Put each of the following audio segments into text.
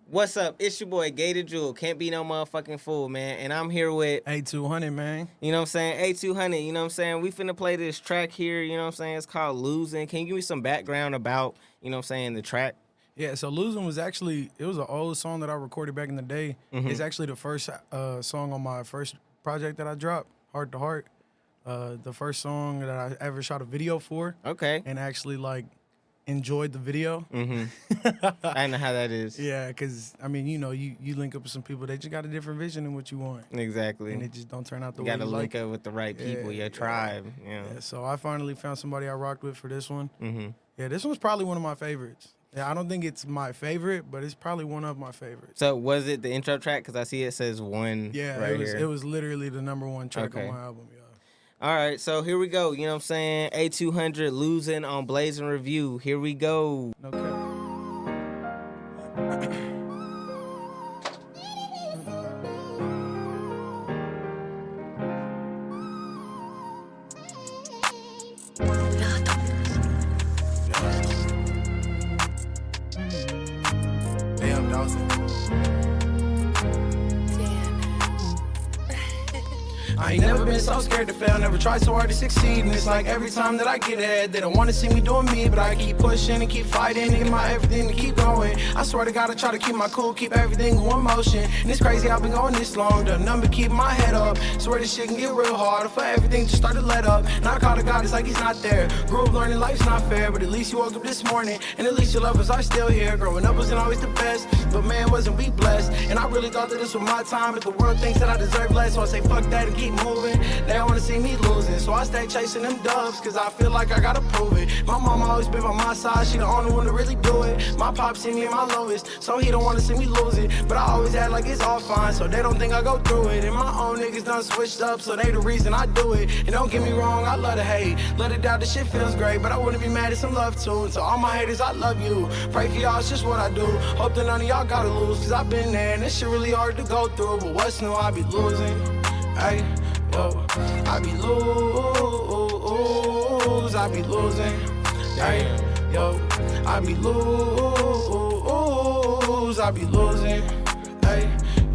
What's up? It's your boy Gator Jewel. Can't be no motherfucking fool, man. And I'm here with A200, man. You know what I'm saying? A200, you know what I'm saying? We finna play this track here, you know what I'm saying? It's called Losin. Can you give me some background about, you know what I'm saying, the track? Yeah, so Losin was actually, it was an old song that I recorded back in the day. It's actually the first song on my first project that I dropped, Heart to Heart. The first song that I ever shot a video for. Okay. And actually, enjoyed the video. I know how that is. Yeah, because, I mean, you know, you link up with some people, they just got a different vision than what you want. Exactly. And it just don't turn out the You way gotta you link like up with the right people, your tribe. Yeah. So I finally found somebody I rocked with for this one. Yeah, this one's probably one of my favorites. Yeah, I don't think it's my favorite, but it's probably one of my favorites. So was it the intro track? Because I see it says one right here. It was literally the #1 track on my album, yeah. All right, so here we go. You know what I'm saying? A200 Losin on Blazing Review. Here we go. Okay. Damn, Losin. I ain't never been so scared to fail, never tried so hard to succeed. And it's like every time that I get ahead, they don't want to see me doing me, but I keep pushing and keep fighting and get my everything to keep going. I swear to God, I try to keep my cool, keep everything going motion. And it's crazy I've been going this long, the number keep my head up. Swear this shit can get real hard, for everything just start to let up. And I call to God, it's like he's not there. Grew up learning life's not fair, but at least you woke up this morning, and at least your lovers are still here. Growing up wasn't always the best, but man, wasn't we blessed. And I really thought that this was my time, but the world thinks that I deserve less, so I say fuck that and keep moving. They don't wanna see me losing, so I stay chasing them dubs, cause I feel like I gotta prove it. My mama always been by my side, she the only one to really do it. My pop see me at my lowest, so he don't wanna see me lose it. But I always act like it's all fine, so they don't think I go through it. And my own niggas done switched up, so they the reason I do it. And don't get me wrong, I love to hate, let it doubt, this shit feels great, but I wouldn't be mad at some love too. And to all my haters, I love you. Pray for y'all, it's just what I do. Hope that none of y'all gotta lose, cause I've been there, and this shit really hard to go through. But what's new, I be losing, ayy. I be lose, I be losing, ay, yo, I be lose, I be losing, ay,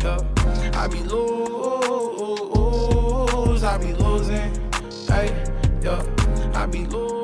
yo, I be lose, I be losing, ay, yo, I be lose.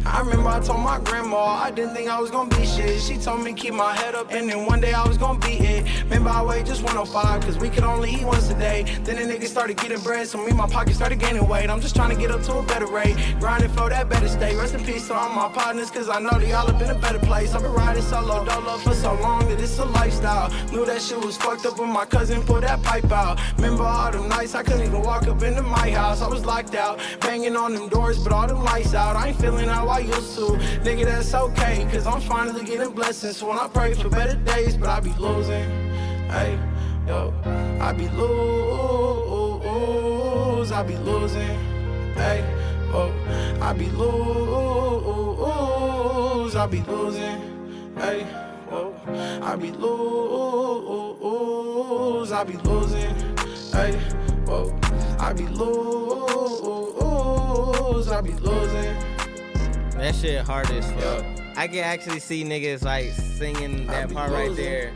I remember I told my grandma I didn't think I was gonna be shit. She told me keep my head up and then one day I was gonna be it. Remember I weighed just 105 cause we could only eat once a day. Then the niggas started getting bread, so me and my pockets started gaining weight. I'm just trying to get up to a better rate, grinding for that better state. Rest in peace to all my partners, cause I know that y'all have been a better place. I've been riding solo dolo for so long that it's a lifestyle. Knew that shit was fucked up when my cousin pulled that pipe out. Remember all them nights I couldn't even walk up into my house. I was locked out, banging on them doors, but all them lights out. I ain't feeling how I used to. Nigga, that's okay, cause I'm finally getting blessings. So when I pray for better days, but I be losing, hey, yo, I be lose, I be losing, hey, oh, I be lose, I be losing, hey, oh, I be lose, I be losing, hey, oh, I be lose, I be losing. That shit hard as fuck. I can actually see niggas like singing that part right there.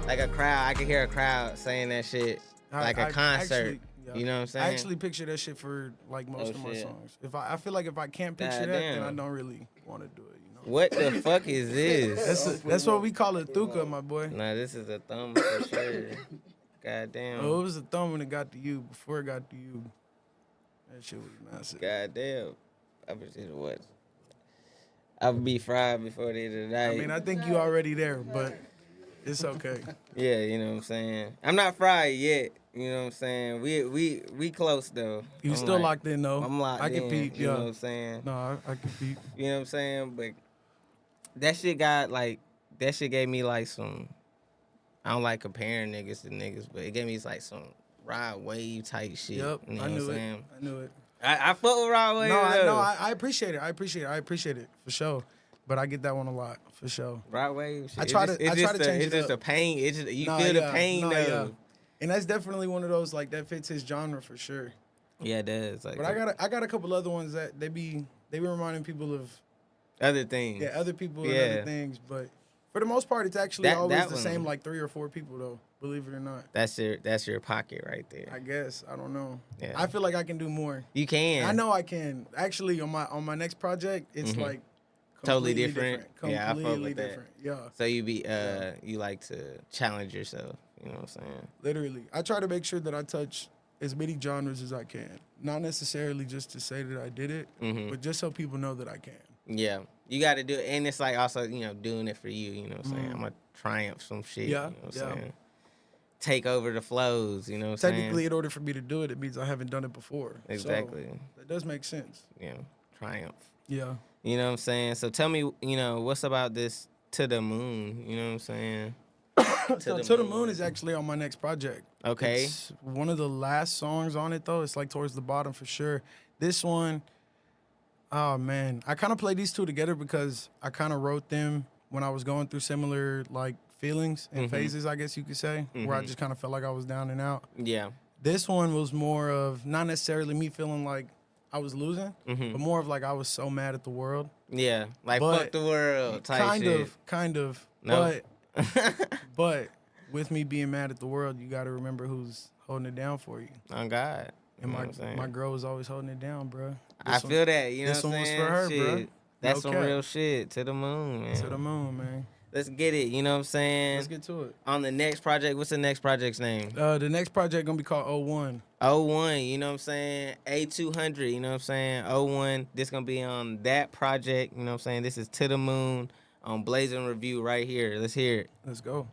Like a crowd. I can hear a crowd saying that shit like a concert. Actually, you know what I'm saying? I actually picture that shit for like most of my songs. If I feel like if I can't picture that, then I don't really want to do it. You know? What the fuck is this? That's what we call a thuka, my boy. Nah, this is a thumb for sure. Goddamn. Oh, it was a thumb when it got to you. Before it got to you, that shit was massive. Goddamn. I wish it was. I would be fried before the end of the night. I mean, I think you already there, but it's okay. Yeah, you know what I'm saying? I'm not fried yet. You know what I'm saying? We close though. You still locked in though. I'm locked in. I can peep, you know what I'm saying? No, I can peep. You know what I'm saying? But that shit gave me like some, I don't like comparing niggas to niggas, but it gave me like some ride wave type shit. Yep, you know I knew what I'm it. saying? I knew it. I fuck with ride wave. No, I appreciate it. I appreciate it for sure. But I get that one a lot for sure. Ride wave. Shit. I try to change it It's just up. a pain. It's just you feel the pain though. Yeah. And that's definitely one of those like that fits his genre for sure. Yeah, it does. Like, but I got a couple other ones that they be reminding people of other things. Yeah, other people Yeah. and other things. But For the most part, it's actually always the one, same, like 3 or 4 people, though. Believe it or not. That's your pocket right there. I guess. I don't know. Yeah. I feel like I can do more. You can. I know I can. Actually, on my next project, it's like totally different. Yeah, I fuck with different. that. Yeah. So you like to challenge yourself. You know what I'm saying? Literally, I try to make sure that I touch as many genres as I can. Not necessarily just to say that I did it, but just so people know that I can. Yeah, you got to do it, and it's like also doing it for you. You know what I'm saying? I'm gonna triumph some shit. Yeah, you know what I'm saying? Take over the flows. You know what I'm saying? Technically, in order for me to do it, it means I haven't done it before. Exactly. So, that does make sense. Yeah, triumph. Yeah. You know what I'm saying? So tell me, what's about this To the Moon? You know what I'm saying? To the Moon is actually on my next project. Okay. It's one of the last songs on it, though. It's like towards the bottom for sure. This one, oh, man. I kind of played these two together because I kind of wrote them when I was going through similar, like, feelings and phases, I guess you could say, where I just kind of felt like I was down and out. Yeah. This one was more of not necessarily me feeling like I was losing, but more of like I was so mad at the world. Yeah, like fuck the world type shit. Kind of. No. But with me being mad at the world, you got to remember who's holding it down for you. On God. And my girl was always holding it down, bro. I feel that. You know what I'm saying? This one was for her, shit. bro. That's some real shit. To the moon, man. To the moon, man. Let's get it. You know what I'm saying? Let's get to it. On the next project, what's the next project's name? The next project gonna be called A200. A200, you know what I'm saying? A200, you know what I'm saying? A200, this gonna be on that project, you know what I'm saying? This is To the Moon on Blazing Review right here. Let's hear it. Let's go.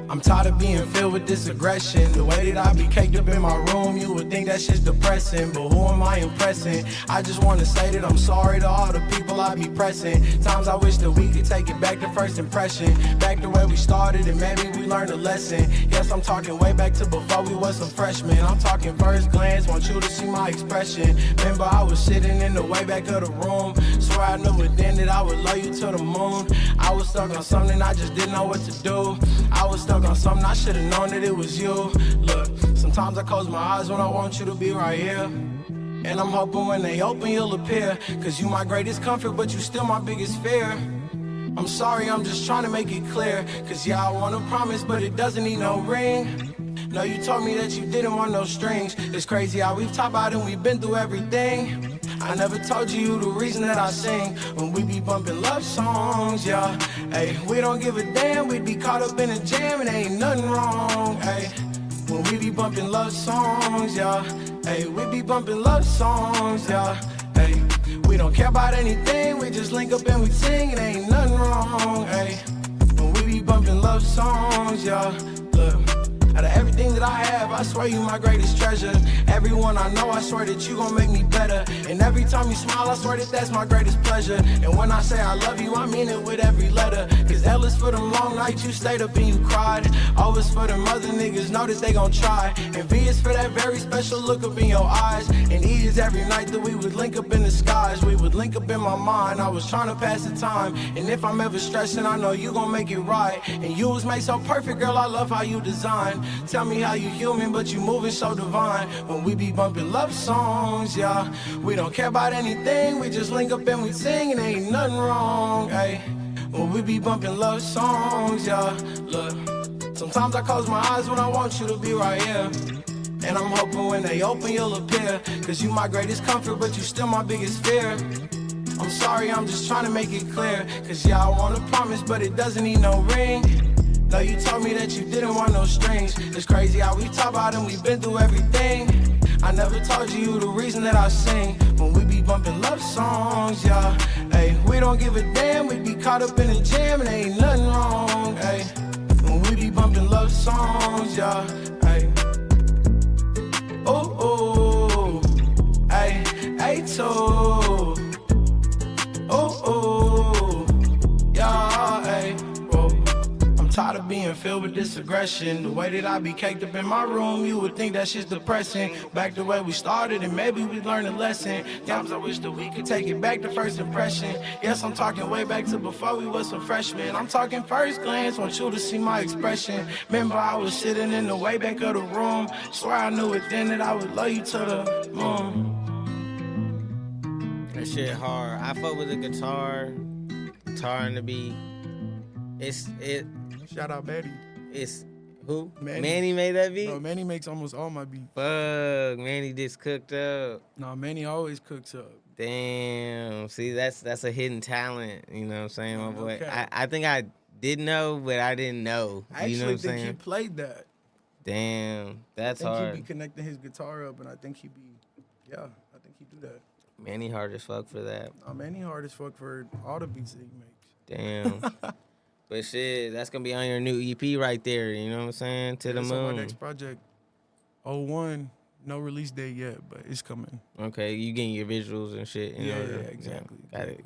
I'm tired of being filled with this aggression. The way that I be caked up in my room, you would think that shit's depressing. But who am I impressing? I just want to say that I'm sorry to all the people I be pressing. Times I wish that we could take it back to first impression. Back to where we started and maybe we learned a lesson. Yes, I'm talking way back to before we was some freshmen. I'm talking first glance, want you to see my expression. Remember I was sitting in the way back of the room. Swear I knew it then that I would love you to the moon. I was stuck on something I just didn't know what to do. I was stuck on something I should've known that it was you. Look, sometimes I close my eyes when I want you to be right here. And I'm hoping when they open you'll appear. Cause you my greatest comfort, but you still my biggest fear. I'm sorry, I'm just trying to make it clear. Cause yeah, I wanna promise, but it doesn't need no ring. No, you told me that you didn't want no strings. It's crazy how we've talked about and we've been through everything. I never told you the reason that I sing when we be bumping love songs, yeah. Hey, we don't give a damn, we'd be caught up in a jam and ain't nothing wrong, hey. When we be bumping love songs, yeah. Hey, we be bumping love songs, yeah. Hey, we don't care about anything, we just link up and we sing and ain't nothing wrong, hey. When we be bumping love songs, yeah. Look. Out of everything that I have, I swear you my greatest treasure. Everyone I know, I swear that you gon' make me better. And every time you smile, I swear that that's my greatest pleasure. And when I say I love you, I mean it with every letter. Cause L is for them long nights you stayed up and you cried. O is for them other niggas, know that they gon' try. And V is for that very special look up in your eyes. And E is every night that we would link up in the skies. We would link up in my mind, I was trying to pass the time. And if I'm ever stressing, I know you gon' make it right. And you was made so perfect, girl, I love how you design. Tell me how you human, but you moving so divine. When we be bumping love songs, yeah. We don't care about anything, we just link up and we sing and ain't nothing wrong, hey. When we be bumping love songs, yeah. Look, sometimes I close my eyes when I want you to be right here. And I'm hoping when they open you'll appear. Cause you my greatest comfort, but you still my biggest fear. I'm sorry, I'm just trying to make it clear. Cause yeah, I wanna promise, but it doesn't need no ring. No, you told me that you didn't want no strings. It's crazy how we talk about and we've been through everything. I never told you the reason that I sing when we be bumping love songs, yeah. Hey, we don't give a damn, we be caught up in a jam and ain't nothing wrong, hey. When we be bumping love songs, yeah. Hey. Ooh, ooh, hey, A2. Ooh, ooh, yeah, hey. Tired of being been filled with this aggression. The way that I be caked up in my room, you would think that shit's depressing. Back the way we started and maybe we learned a lesson. Times I wish that we could take it back to first impression. Yes, I'm talking way back to before we was some freshmen. I'm talking first glance, want you to see my expression. Remember I was sitting in the way back of the room. Swear I knew it then that I would love you to the moon. That shit hard. I fuck with the guitar and the beat. Shout out Manny. It's who? Manny made that beat? No, Manny makes almost all my beats. Fuck, Manny just cooked up. No, Manny always cooks up. Damn. See, that's a hidden talent. You know what I'm saying, my boy? Okay. I think I did know, but I didn't know. I you know what I'm actually think saying? he played that. Damn, that's hard. I think he be connecting his guitar up, and I think he do that. Manny hard as fuck for that. Manny hard as fuck for all the beats that he makes. Damn. But shit, that's gonna be on your new EP right there. You know what I'm saying? To the moon. On my next project, 01, no release date yet, but it's coming. Okay, you getting your visuals and shit. Yeah, exactly.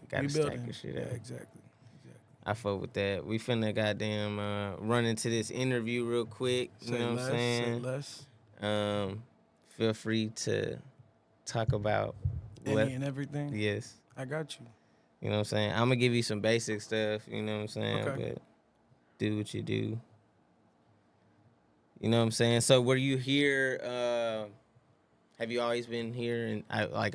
Got to stack your shit up. Yeah, exactly. I fuck with that. We finna goddamn run into this interview real quick. You know what I'm saying? Say less. Feel free to talk about any and everything. Yes. I got you. You know what I'm saying? I'm gonna give you some basic stuff, you know what I'm saying? Okay. But do what you do. You know what I'm saying? So were you here, have you always been here? And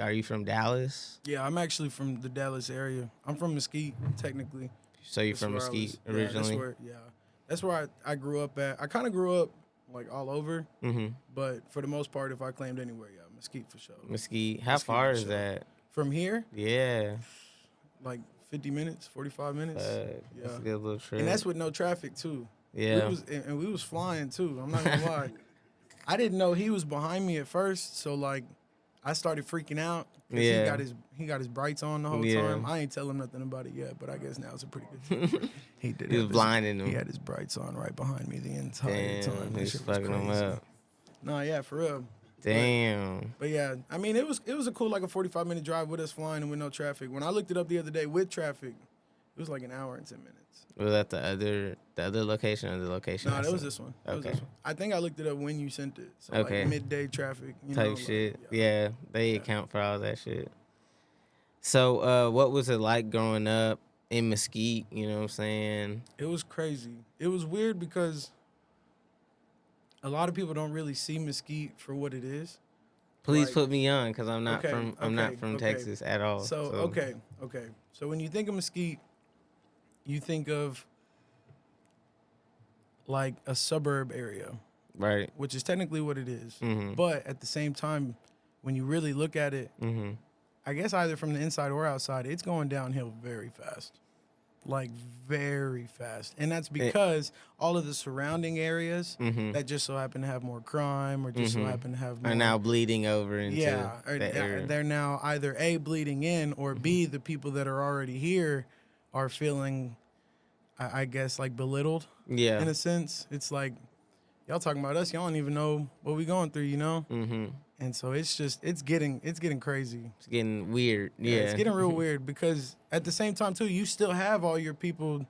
are you from Dallas? Yeah, I'm actually from the Dallas area. I'm from Mesquite, technically. So you're from Mesquite originally? That's where I grew up at. I kind of grew up like all over, but for the most part, if I claimed anywhere, Mesquite for sure. Mesquite. How far is that? From here? Yeah. Like 50 minutes, 45 minutes. That's a good little trip. And that's with no traffic, too. Yeah. We was flying, too. I'm not going to lie. I didn't know he was behind me at first, so, like, I started freaking out. Yeah. He got his brights on the whole time. I ain't tell him nothing about it yet, but I guess now it's a pretty good thing. He was blinding him. He had his brights on right behind me the entire time. He was fucking him up. No, yeah, for real. Damn. But yeah, I mean, it was a cool, like a 45-minute drive with us flying and with no traffic. When I looked it up the other day with traffic, it was like an hour and 10 minutes. Was that the other location or the location? No, that was this one. Okay. I think I looked it up when you sent it. So okay. Like midday traffic. Type shit. Yeah, they account for all that shit. So what was it like growing up in Mesquite? You know what I'm saying? It was crazy. It was weird because a lot of people don't really see Mesquite for what it is. Please put me on, because I'm not from Texas at all. So okay. So when you think of Mesquite, you think of like a suburb area, right? Which is technically what it is. Mm-hmm. But at the same time, when you really look at it, I guess either from the inside or outside, it's going downhill very fast. Like very fast. And that's because all of the surrounding areas that just so happen to have more crime or just so happen to have more are now bleeding over into that area. They're now either A, bleeding in, or B, the people that are already here are feeling, I guess, like belittled. Yeah. In a sense. It's like, y'all talking about us, y'all don't even know what we going through, you know? Mm-hmm. And so it's getting crazy. It's getting weird. Yeah. It's getting real weird because at the same time too, you still have all your people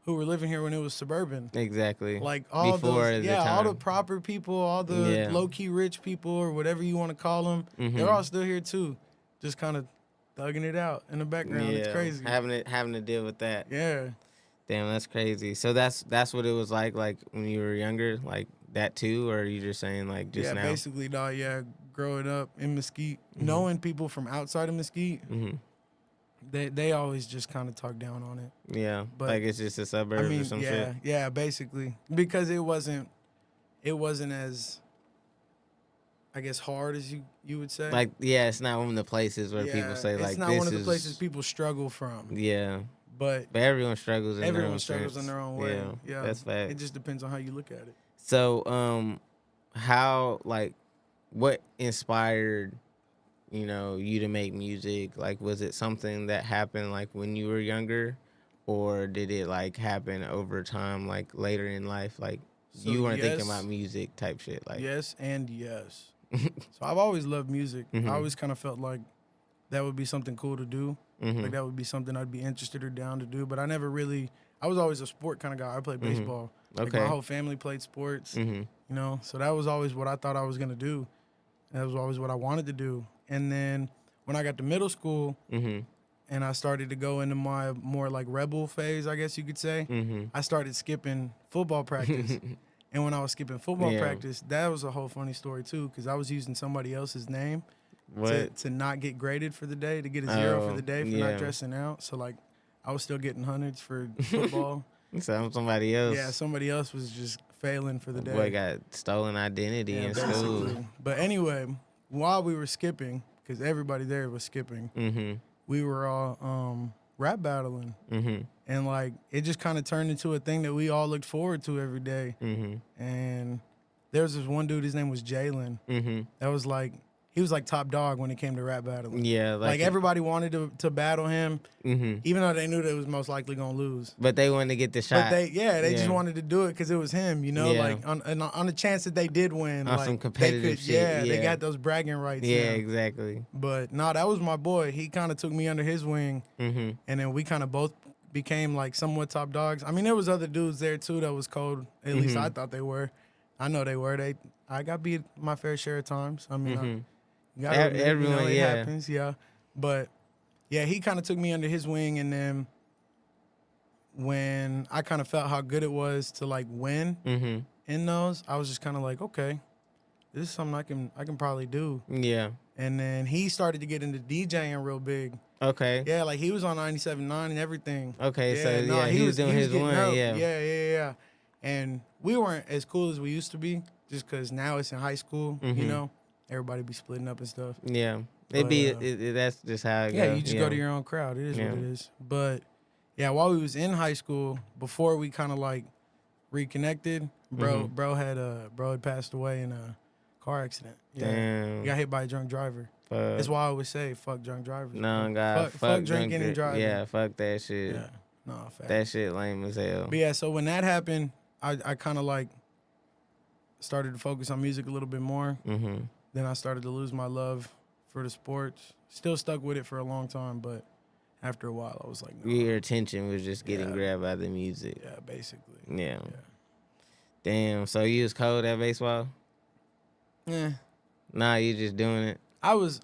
who were living here when it was suburban. Exactly. Like all Before those, all the proper people, all the low key rich people or whatever you want to call them, they're all still here too, just kind of thugging it out in the background. It's crazy. Having to deal with that. Yeah. Damn, that's crazy. So that's what it was like when you were younger, like that too, or are you just saying like just now? Yeah, basically, dog. Yeah, growing up in Mesquite, knowing people from outside of Mesquite, they always just kind of talk down on it. Yeah, but like it's just a suburb or some shit. Yeah, basically, because it wasn't as, I guess, hard as you would say. Like, it's not one of the places where people say like, it's not one of the places people struggle from. Yeah. But everyone struggles in their own struggles in their own way. Yeah, that's fact. It just depends on how you look at it. So, how, like, what inspired, you to make music? Like, was it something that happened, like, when you were younger? Or did it, like, happen over time, like, later in life? Like, so you weren't thinking about music type shit? Like, yes and yes. So I've always loved music. I always kind of felt like that would be something cool to do. Like that would be something I'd be interested or down to do. But I never really, I was always a sport kind of guy. I played baseball. Like Okay. my whole family played sports, Mm-hmm. you know. So that was always what I thought I was gonna do. That was always what I wanted to do. And then when I got to middle school Mm-hmm. and I started to go into my more like rebel phase, I guess you could say, Mm-hmm. I started skipping football practice. And when I was skipping football Yeah. practice, that was a whole funny story too, because I was using somebody else's name What? to not get graded for the day, to get a 0 for Oh, the day for yeah. not dressing out. So like, I was still getting hundreds for football. So I'm somebody else. Yeah, somebody else was just failing for the day. Boy got stolen identity Yeah, in basically. school. But anyway, while we were skipping, because everybody there was skipping, Mm-hmm. we were all rap battling. Mm-hmm. And like, it just kind of turned into a thing that we all looked forward to every day. Mm-hmm. And there was this one dude, his name was Jalen. Mm-hmm. That was like, he was like top dog when it came to rap battling. Yeah, Like everybody wanted to battle him, Mm-hmm. even though they knew they was most likely gonna lose. But they wanted to get the shot. But they just wanted to do it because it was him, you know, Yeah. like on the chance that they did win, On like some competitive they could, shit, yeah, they yeah. got those bragging rights. Yeah, now. exactly. But no, that was my boy. He kind of took me under his wing, Mm-hmm. and then we kind of both became like somewhat top dogs. I mean, there was other dudes there too that was cold. At least Mm-hmm. I thought they were. I know they were. I got beat my fair share of times. I mean, Mm-hmm. you gotta admit, Everyone, it yeah. happens, yeah. But yeah, he kind of took me under his wing, and then when I kind of felt how good it was to like win Mm-hmm. in those, I was just kind of like, okay, this is something I can probably do. Yeah. And then he started to get into DJing real big. Okay. Yeah, like he was on 97.9 and everything. Okay, Yeah, so no, yeah, he was doing his getting one, up. yeah. Yeah. And we weren't as cool as we used to be, just because now it's in high school, you Mhm. know, everybody be splitting up and stuff. Yeah. But, That's just how it Yeah, goes. you just go to your own crowd. It is Yeah. what it is. But yeah, while we was in high school, before we kind of like reconnected, Mhm. bro had passed away in a car accident. Yeah, Damn. he got hit by a drunk driver. That's why I always say fuck drunk drivers. No, bro. God. fuck drinking and driving. Yeah, fuck that shit. Yeah, no, fact. That shit lame as hell. But yeah, so when that happened, I kind of like started to focus on music a little bit more. Mm-hmm. Then I started to lose my love for the sports. Still stuck with it for a long time, but after a while, I was like, no. Your attention was just getting Yeah. grabbed by the music. Yeah, basically. Yeah. Yeah. Damn. So you was cold at baseball? Yeah. Nah, you just doing it. I was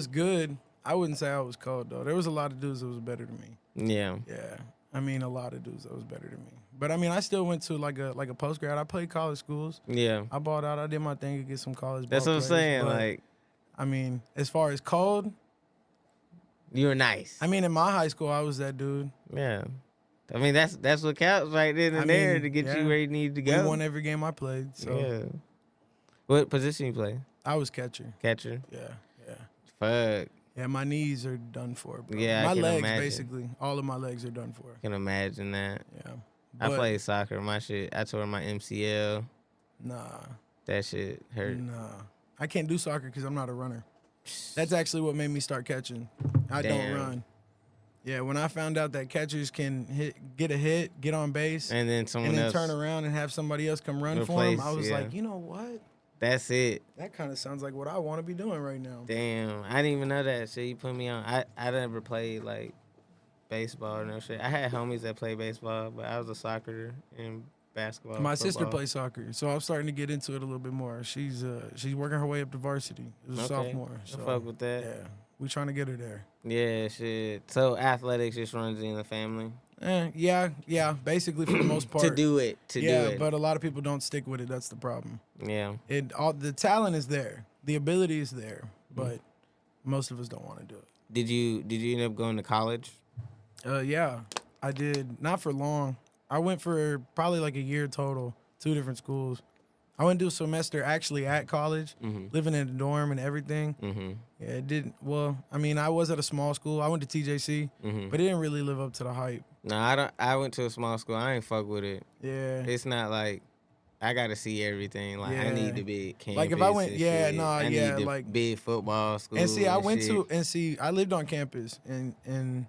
good. I wouldn't say I was cold though. There was a lot of dudes that was better than me. Yeah. Yeah. I mean, a lot of dudes that was better than me. But I mean, I still went to like a post grad. I played college schools. Yeah. I balled out. I did my thing to get some college. That's ball what I'm players, saying. but, Like, I mean, as far as cold, you were nice. I mean, in my high school, I was that dude. Yeah. I mean, that's what counts right then and I there mean, to get yeah. you where you need to We go. won every game I played. So Yeah. What position you play? I was catcher. Catcher? Yeah. Fuck. Yeah, my knees are done for, bro. Yeah, I my can legs, imagine. basically. All of my legs are done for. I can imagine that. Yeah. I But, played soccer. My shit, I tore my MCL. Nah. That shit hurt. Nah. I can't do soccer because I'm not a runner. That's actually what made me start catching. I Damn. don't run. Yeah, when I found out that catchers can get a hit, get on base, And then someone and then else. turn around and have somebody else come run for Replace, him, I was yeah. like, you know what? That's it. That kind of sounds like what I want to be doing right now. Damn. I didn't even know that shit. You put me on. I never played like baseball or no shit. I had homies that played baseball, but I was a soccer and basketball. My sister football. plays soccer, so I'm starting to get into it a little bit more. She's working her way up to varsity as a Okay. sophomore. I So fuck with that. yeah, we trying to get her there. Yeah, shit. So athletics just runs in the family. Yeah, basically for the most part. To do it. Yeah, but a lot of people don't stick with it. That's the problem. Yeah. The talent is there, the ability is there, but most of us don't want to do it. Did you end up going to college? Yeah, I did. Not for long. I went for probably like a year total, 2 different schools. I went to do a semester actually at college, living in a dorm and everything. Mm-hmm. Yeah, it didn't. Well, I mean, I was at a small school. I went to TJC, but it didn't really live up to the hype. No, I don't. I went to a small school. I ain't fuck with it. Yeah. It's not like I gotta see everything. Like I Yeah. need to be campus. Like, if I went- and yeah, shit. nah, I yeah, need the like- big football school. And see, I went shit. to I lived on campus, and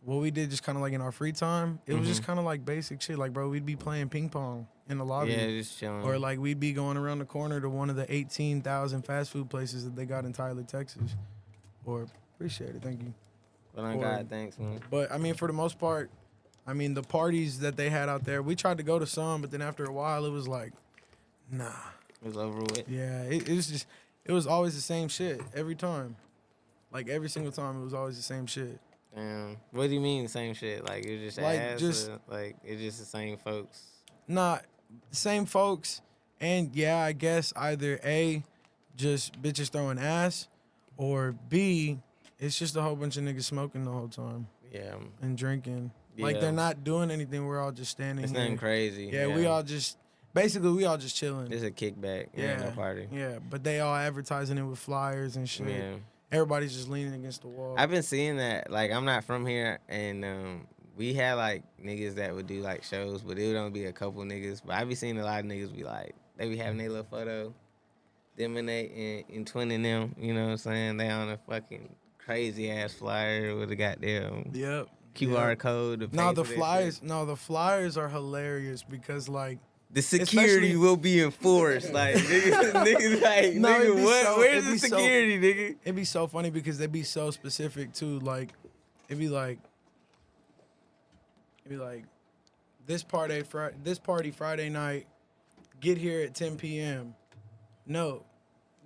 what we did just kind of like in our free time, it was just kind of like basic shit. Like, bro, we'd be playing ping pong in the lobby. Yeah, just chilling. Or like we'd be going around the corner to one of the 18,000 fast food places that they got in Tyler, Texas. Or appreciate it, thank you. But on or- God, thanks, man. But I mean, for the most part, I mean, the parties that they had out there, we tried to go to some, but then after a while, it was like, nah. It was over with. Yeah, it was just, it was always the same shit every time. Like every single time, it was always the same shit. Damn. What do you mean same shit? Like it was just Like ass? just Like it's just the same folks? not same folks, and yeah, I guess either A, just bitches throwing ass, or B, it's just a whole bunch of niggas smoking the whole time Yeah. and drinking. Yeah. Like they're not doing anything. We're all just standing It's here. nothing crazy. Yeah, we all just basically we all just chilling. It's a kickback. Yeah, No party. Yeah, but they all advertising it with flyers and shit. Yeah. Everybody's just leaning against the wall. I've been seeing that. Like I'm not from here, and we had like niggas that would do like shows, but it would only be a couple niggas. But I be seeing a lot of niggas be like, they be having their little photo, them and they and Twin and them. You know what I'm saying? They on a fucking crazy ass flyer with a goddamn QR code. No, the flyers. No, the flyers are hilarious because like the security will be enforced. Like niggas like no, nigga, what? So, where's the security, nigga? It'd be so funny because they be so specific too. Like it'd be like this party Friday night. Get here at 10 p.m. No,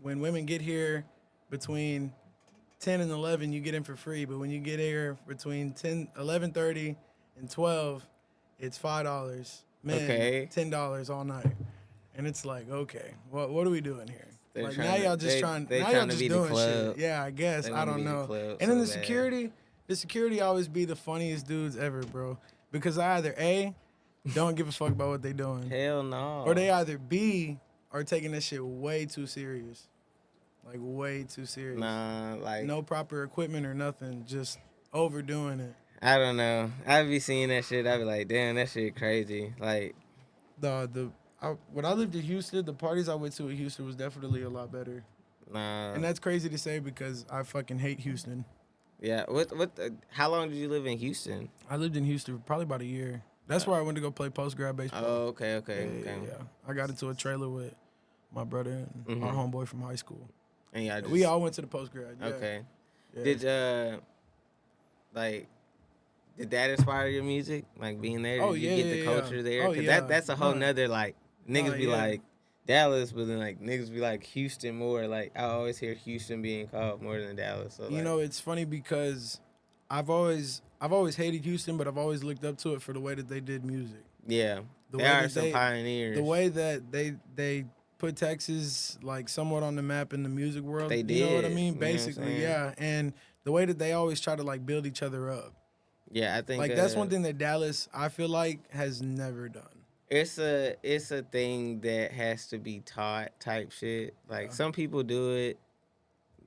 when women get here between 10 and 11, you get in for free. But when you get here between 11:30 and 12, it's $5. Man, okay. $10 all night. And it's like, okay, what are we doing here? They're like now y'all just trying now y'all just doing shit. Yeah, I guess. I don't know. And then the security always be the funniest dudes ever, bro. Because I either A, don't give a fuck about what they doing. Hell no. Or they either B, are taking this shit way too serious. Like way too serious. Nah, like no proper equipment or nothing, just overdoing it. I don't know. I be seeing that shit. I be like, damn, that shit crazy. Like, when I lived in Houston, the parties I went to in Houston was definitely a lot better. Nah. And that's crazy to say because I fucking hate Houston. Yeah. How long did you live in Houston? I lived in Houston for probably about a year. That's where I went to go play post-grad baseball. Oh, okay. Yeah. I got into a trailer with my brother and our homeboy from high school. And we all went to the postgrad. Yeah. Okay. Yeah. Did that inspire your music? Like being there? Oh, did you get the culture there? Oh, yeah. That's a whole nother like niggas be like Dallas, but then like niggas be like Houston more. Like I always hear Houston being called more than Dallas. So, you know, it's funny because I've always hated Houston, but I've always looked up to it for the way that they did music. Yeah. They are some pioneers. The way that they put Texas like somewhat on the map in the music world. They did. You know what I mean? You Basically, yeah. And the way that they always try to like build each other up. Yeah, I think like that's one thing that Dallas, I feel like, has never done. It's a thing that has to be taught type shit. Like some people do it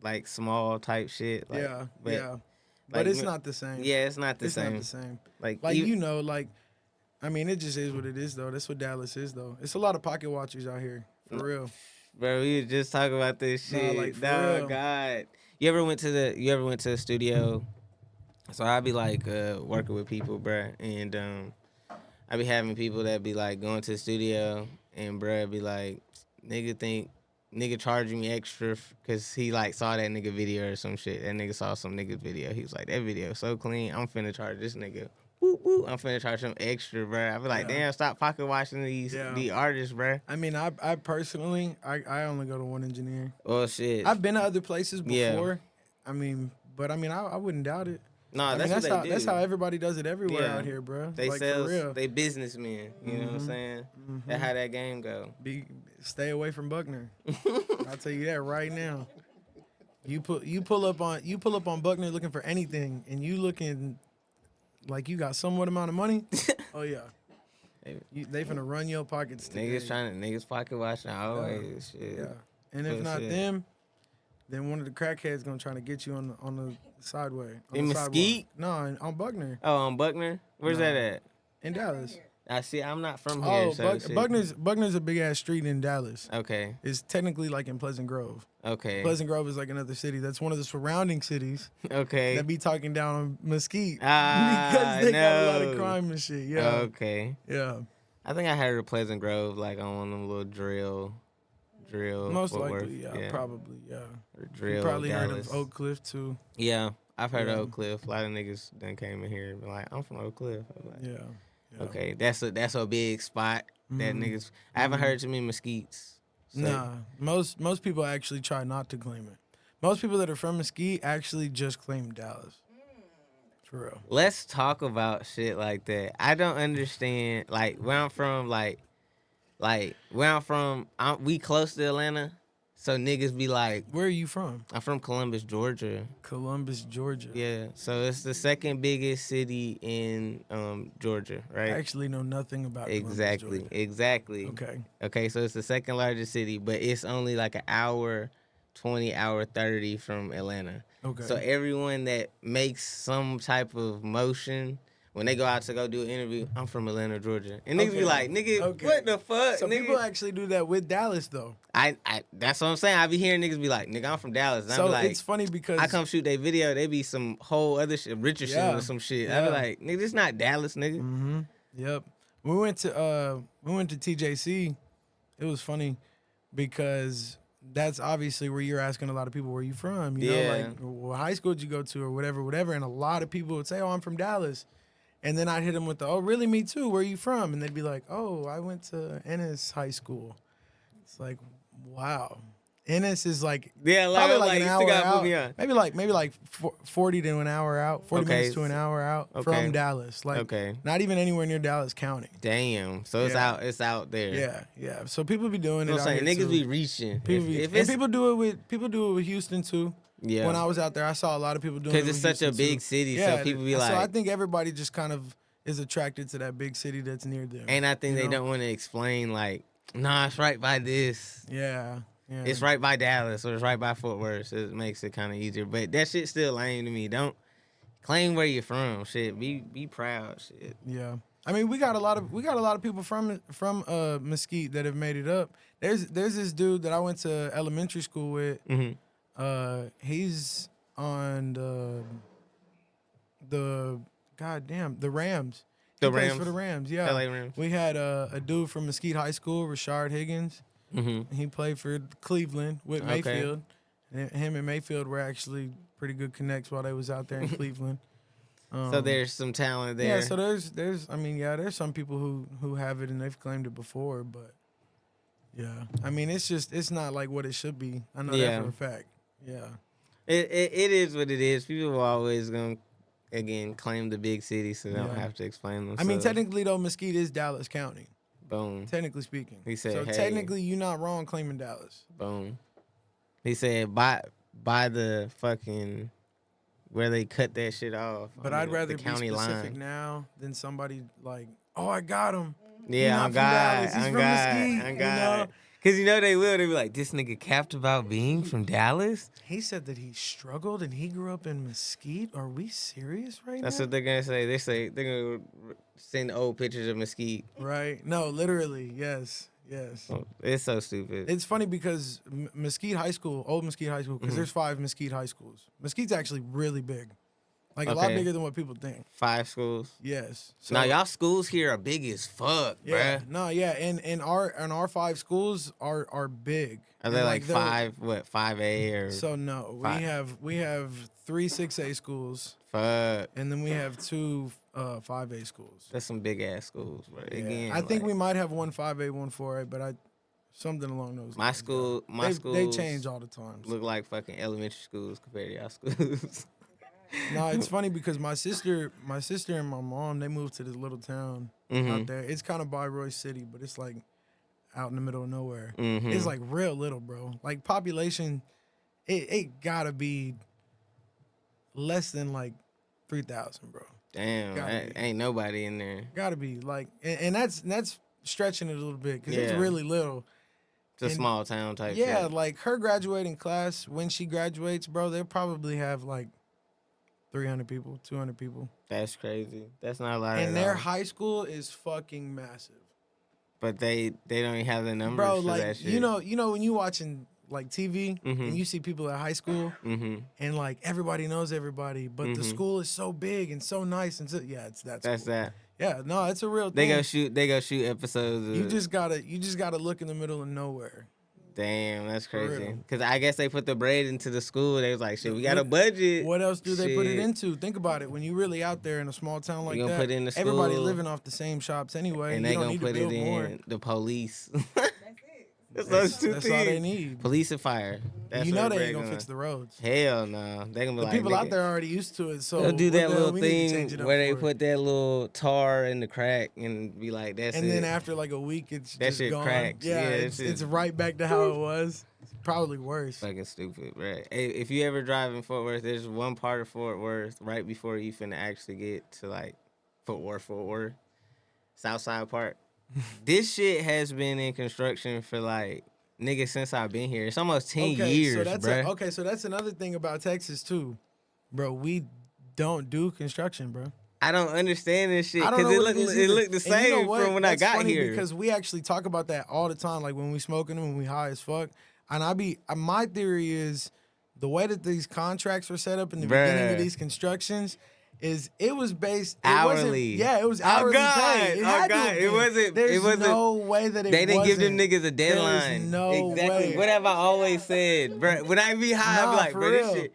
like small type shit. Like, but it's not the same. Yeah, it's not the same. It's not the same. Like you know, like I mean, it just is what it is though. That's what Dallas is though. It's a lot of pocket watchers out here. For real. Bro, we were just talking about this shit. No, like, for real. God. You ever went to the studio? So I be like working with people, bruh, and I be having people that be like going to the studio, and bruh be like, nigga charging me extra because he like saw that nigga video or some shit. That nigga saw some nigga's video. He was like, that video so clean. I'm finna charge this nigga. Woo, woo. I'm finna charge him extra, bruh. I be like, damn, stop pocket watching these artists, bruh. I mean, I personally, I only go to one engineer. Oh shit. I've been to other places before. I mean, but I mean, I wouldn't doubt it. No, that's how, what they do. That's how everybody does it everywhere out here, bro. They like, sell, for real. they businessmen. You know what I'm saying? That's how that game go. Stay away from Buckner. I'll tell you that right now. You pull up on Buckner looking for anything, and you looking like you got somewhat amount of money. Oh yeah, they finna run your pockets. Today. Niggas pocket watching always. Shit. Yeah, and if not them, then one of the crackheads gonna try to get you on the sideway. In Mesquite? No, on Buckner. Oh, on Buckner? Where's that at? In Dallas. I see. I'm not from here. Buckner's a big ass street in Dallas. Okay. It's technically like in Pleasant Grove. Okay. Pleasant Grove is like another city. That's one of the surrounding cities. Okay. That be talking down on Mesquite. Because they got a lot of crime and shit. Yeah. Okay. Yeah. I think I heard of Pleasant Grove like on one of them little drill. Most footwork. likely, yeah, probably, yeah. Or drill. You probably Dallas. heard of Oak Cliff too. Yeah. I've heard Yeah. of Oak Cliff. A lot of niggas done came in here and been like, I'm from Oak Cliff. I'm like, Yeah. Yeah. okay, that's a big spot that niggas. I haven't heard too many Mesquites. So. Nah, most people actually try not to claim it. Most people that are from Mesquite actually just claim Dallas. For real. Let's talk about shit like that. I don't understand. Like where I'm from, where I'm from, we close to Atlanta, so niggas be like, Where are you from? I'm from Columbus, Georgia. Columbus, Georgia. Yeah, so it's the second biggest city in Georgia, right? I actually know nothing about Exactly, Columbus, Georgia. exactly. Okay, so it's the second largest city, but it's only like an hour 20, hour 30 from Atlanta. Okay. So everyone that makes some type of motion when they go out to go do an interview, I'm from Atlanta, Georgia. And niggas be like, nigga, what the fuck? So nigga? people actually do that with Dallas though. I that's what I'm saying. I be hearing niggas be like, nigga, I'm from Dallas. And I So be like, it's funny because I come shoot their video, they be some whole other shit, Richardson or some shit. I be like, nigga, this not Dallas, nigga. Mm-hmm. Yep. We went to TJC. It was funny because that's obviously where you're asking a lot of people where you from. You know, like what high school did you go to or whatever. And a lot of people would say, oh, I'm from Dallas. And then I'd hit them with the, oh, really, me too. Where are you from? And they'd be like, oh, I went to Ennis High School. It's like, wow. Ennis is like probably like an hour out. Maybe like 40 to an hour out. 40 minutes to an hour out from Dallas. Like not even anywhere near Dallas County. Damn. So it's out there. Yeah, yeah. So people be doing it. I'm saying niggas be reaching. People do it with Houston too. Yeah. When I was out there, I saw a lot of people doing it. Because it's such a big city, so people be like. So I think everybody just kind of is attracted to that big city that's near them. And I think they don't want to explain like, nah, it's right by this. Yeah. Yeah. It's right by Dallas or it's right by Fort Worth. So it makes it kind of easier. But that shit still lame to me. Don't claim where you're from. Shit, be proud. Shit. Yeah. I mean, we got a lot of people from Mesquite that have made it up. There's this dude that I went to elementary school with. Mm-hmm. He's on the Rams. He plays for the Rams. Yeah. LA Rams. We had a dude from Mesquite High School, Rashard Higgins. Mm-hmm. He played for Cleveland with Mayfield. And him and Mayfield were actually pretty good connects while they was out there in Cleveland. So there's some talent there. Yeah, so there's some people who have it and they've claimed it before, but yeah. I mean, it's not like what it should be. I know that for a fact. Yeah. It is what it is. People are always gonna claim the big city so they don't have to explain themselves. I mean, technically though, Mesquite is Dallas County. Boom. Technically speaking. He said, so technically you're not wrong claiming Dallas. Boom. He said by the fucking where they cut that shit off. But I'd rather the county be specific line. Now than somebody like, oh, I got him. Yeah, I'm God. He's from Mesquite. I'm God. Because they will. They be like, this nigga capped about being from Dallas? He said that he struggled and he grew up in Mesquite. Are we serious right That's now? what they're going to say. They say they're going to send old pictures of Mesquite. Right. No, literally. Yes. Yes. Oh, it's so stupid. It's funny because Mesquite High School, old Mesquite High School, because there's 5 Mesquite high schools. Mesquite's actually really big. Like a lot bigger than what people think. 5 schools? Yes. So, now y'all schools here are big as fuck, yeah, bruh. No, yeah, and our 5 schools are big. Are they like 5A or? So no, we have 3 6A schools. Fuck. And then we have 2 5A schools. That's some big ass schools, bro. Yeah. Again, I think we might have 1 5A, 1 4A, but something along those lines. My school, they change all the time. Look like fucking elementary schools compared to y'all schools. No, it's funny because my sister and my mom, they moved to this little town out there. It's kind of by Royce City, but it's like out in the middle of nowhere. Mm-hmm. It's like real little, bro. Like population, it gotta be less than like 3,000, bro. Damn, ain't nobody in there. Gotta be like, and that's stretching it a little bit because it's really little. It's a small town type. Yeah, shit. like her graduating class, when she graduates, bro, they'll probably have like 300 people, 200 people. That's crazy. That's not a lot. And their high school is fucking massive. But they don't even have the numbers bro, for like, that shit. You know when you watching like TV and you see people at high school and like everybody knows everybody, but the school is so big and so nice and so that's that. Yeah, no, it's a real thing. They go shoot episodes. You just gotta look in the middle of nowhere. Damn, that's For crazy. real. Because I guess they put the bread into the school. They was like, shit, we got a budget. What else do they put it Shit. into? Think about it. When you really out there in a small town like gonna that, put it in the everybody school, living off the same shops anyway. and You they don't gonna need to put it build in more. the police. That's That's, those two that's things. all they need. Police and fire. That's You know where they bread ain't gonna fix the roads. Hell no. They gonna be The like, people out nigga, there are already used to it. So they'll do what that the hell little we need to thing change it up where they for? put that little tar in the crack and be like, that's And it. then after like a week, it's That just shit gone. cracks. Yeah, Yeah, it's right back to how it was. Probably worse. Fucking stupid, bro. Hey, if you ever drive in Fort Worth, there's one part of Fort Worth right before you finna actually get to like Fort Worth, Southside Park. This shit has been in construction for like nigga since I've been here. It's almost 10 years, so that's bro. okay. So that's another thing about Texas too, bro. We don't do construction, bro. I don't understand this shit I don't know because what it is looked the either. And you know same what? from when That's I got funny here. because we actually talk about that all the time, like when we smoking, when we high as fuck. And my theory is the way that these contracts were set up in the beginning of Bruh. these constructions is it was based Hourly. It was hourly pay. It had to have It been. wasn't. There's it wasn't. no way that it They didn't give them wasn't. niggas a deadline. There's no exactly. way. What have I always said, bro? When I be high, I Nah, be like, for bro, real.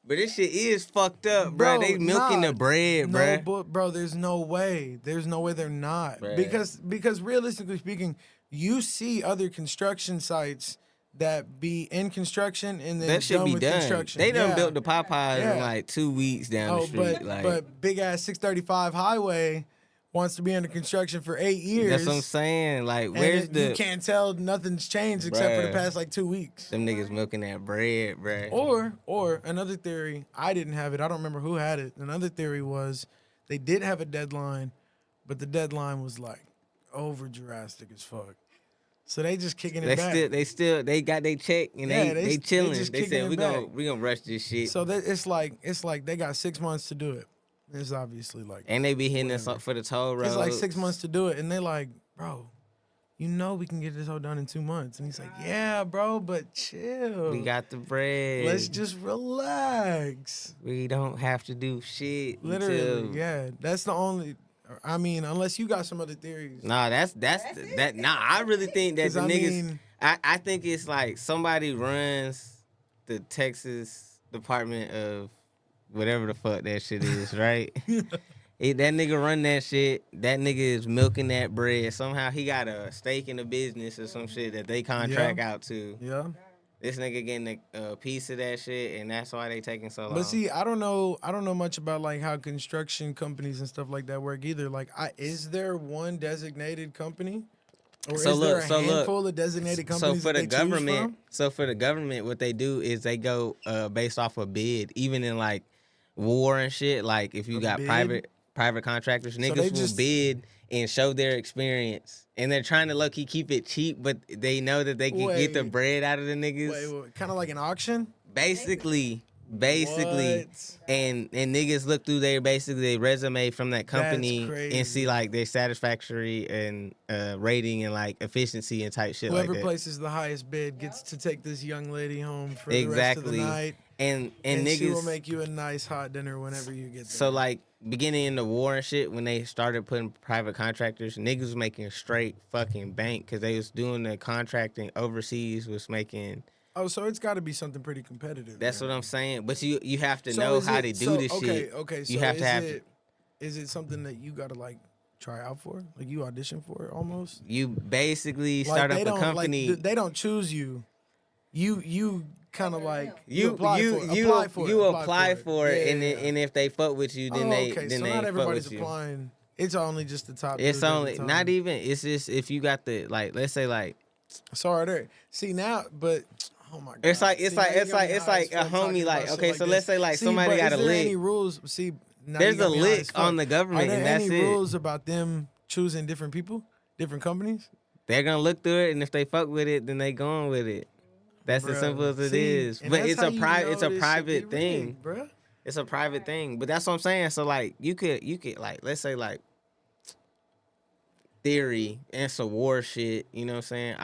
this shit is fucked up, bro. They milking the bread, bro. No, but bro, there's no way. There's no way they're not. Bruh. Because realistically speaking, you see other construction sites that be in construction and then That should done be with done. construction. They done Yeah. built the Popeyes in Yeah. like 2 weeks down the street. But big ass 635 highway wants to be under construction for 8 years. That's what I'm saying. Like, and where's you can't tell nothing's changed except for the Bruh. past like 2 weeks. them niggas milking that bread, bro? Or another theory, I didn't have it. I don't remember who had it. Another theory was they did have a deadline, but the deadline was like over drastic as fuck. So they just kicking it back. They got their check and Yeah, they chilling. just They kicking said it we back. gonna rush this shit. So it's like they got 6 months to do it. It's obviously like And they be hitting us up for the toll road. it's like 6 months to do it, and they like, bro, you know we can get this all done in 2 months. And he's like, yeah, bro, but chill. We got the bread. Let's just relax. We don't have to do shit. Literally, until... yeah. That's the only. I mean, unless you got some other theories. Nah, that's that. Nah, I really think that 'Cause the I niggas. mean- I think it's like somebody runs the Texas Department of whatever the fuck that shit is, right? That nigga run that shit. That nigga is milking that bread. Somehow he got a stake in the business or some shit that they contract out to. Yeah. This nigga getting a piece of that shit, and that's why they taking so long. But see, I don't know much about like how construction companies and stuff like that work either. Like, is there one designated company, or is there a handful of designated companies? So for that the they choose from? government, what they do is they go based off a bid. Even in like war and shit, like if you got bid? private contractors, niggas they will just- bid and show their experience, and they're trying to low-key keep it cheap, but they know that they can get the Wait. bread out of the niggas. Wait, kind of like an auction. Basically, What? and niggas look through their resume from that company crazy. and see like their satisfactory and rating and like efficiency and type shit Whoever like that. places the highest bid gets to take this young lady home for the rest of the Exactly. night. And And she will niggas, make you a nice hot dinner whenever you get there. so like beginning in the war and shit, when they started putting private contractors, niggas was making straight fucking bank because they was doing the contracting overseas, was making. Oh, so it's got to be something pretty competitive. That's then. what I'm saying. But you have to So know is how it- to do so- this shit. Okay, so you have is to have it, is it something that you got to like try out for? Like you audition for it almost? you basically Like, start they up a don't, company. Like, they don't choose you. You kind of like You apply for it, and Yeah. and if they fuck with you, then they okay, then so they not fuck everybody's with you. applying. It's only just the top. It's dudes at only the time. not even. It's just if you got the like. Let's say like Sorry, there. See now, but oh my god, it's like See, now you got me it's high like as a fuck homie. talking Like about shit okay, so this. let's say like See, somebody but got a is there lick. any rules? See, now There's you got a me high lick as fuck. on the government, Are there and that's any it. rules about them choosing different people, different companies? They're gonna look through it, and if they fuck with it, then they going with it. That's as Bruh. simple as it See, is. and But that's it's how a you private. know It's a this shit private be thing. rigged, bruh. It's a private thing. But that's what I'm saying. So like you could like let's say like theory and some war shit. You know what I'm saying?